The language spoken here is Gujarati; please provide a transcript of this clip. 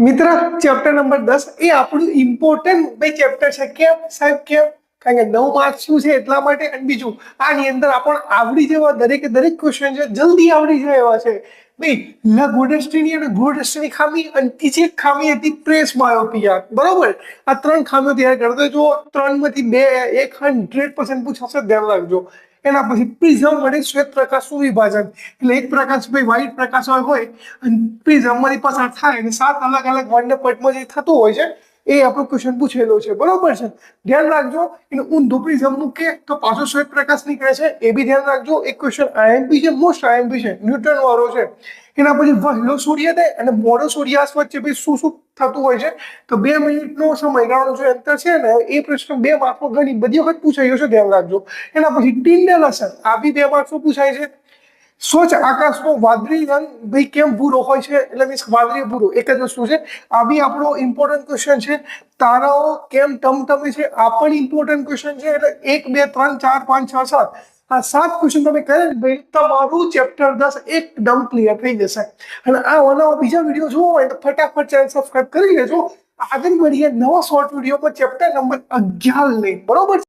મિત્ર, ચેપ્ટર નંબર 10 એ આપણું ઇમ્પોર્ટન્ટ બે ચેપ્ટર છે. કેમ સાહેબ? કેમ? કારણ કે 9 માર્ક્સ શું છે એટલા માટે. અને બીજું, આની અંદર આપણને આવડી જેવા દરેકે દરેક ક્વેશ્ચન છે, જલ્દી આવડી જાય એવા છે ભાઈ. લઘુદૃષ્ટિની અને ગૂઢદૃષ્ટિની ખામી, અને ત્રીજી એક ખામી હતી પ્રેસ બાયોપિયા. બરોબર? આ ત્રણ ખામીઓ તૈયાર કરતો જો. ત્રણમાંથી બે 100% પૂછાશે, ધ્યાન રાખજો. એના પછી પ્રિઝમ વડે શ્વેત પ્રકાશનું વિભાજન. એટલે એક પ્રકાશ ભાઈ વ્હાઇટ પ્રકાશ હોય અને પ્રિઝમમાંથી પસાર થાય અને 7 અલગ અલગ વર્ણપટમાં જે થતું હોય છે એ આપણો ક્વેશ્ચન પૂછેલો છે. બરોબર છે? ધ્યાન રાખજો. એને ઊંધું પ્રિઝમ મૂકે તો પાછો શ્વેત પ્રકાશ નીકળે છે, એ બી ધ્યાન રાખજો. એક ક્વેશ્ચન આઈએમપી છે, મોસ્ટ આઈએમપી છે, ન્યૂટન વાળો છે. એના પછી વહેલો સૂર્યોદય અને મોડો સૂર્યાસ્ત વચ્ચે ભાઈ શું શું થતું હોય છે, તો 2 મિનિટનો સમયગાળો જે અંતર છે ને, એ પ્રશ્ન 2 માર્કમાં ઘણી બધી વખત પૂછાયો છે, ધ્યાન રાખજો. એના પછી ટિન્ડલ અસર, આ બી 2 માર્કમાં પૂછાય છે. સ્વચ્છ આકાશનો વાદળી રંગ ભાઈ કેમ ભૂરો હોય છે, એટલે મીન્સ વાદળી ભૂરો એક જ વસ્તુ છે. આ બી આપણો ઇમ્પોર્ટન્ટ ક્વેશ્ચન છે. તારાઓ કેમ ટમટમે છે, આ પણ ઇમ્પોર્ટન્ટ ક્વેશ્ચન છે. એટલે 1 2 3 4 5 6 7 આ 7 ક્વેશ્ચન તમે કરે ને ભાઈ, તમારું ચેપ્ટર 10 એકદમ ક્લિયર થઈ જશે. અને આ નવા બીજા વિડીયો જોવો હોય તો ફટાફટ ચેનલ સબસ્ક્રાઇબ કરી લેજો. આગળ મળીએ નવા શોર્ટ વિડીયો પર ચેપ્ટર નંબર 11 લઈને. બરોબર?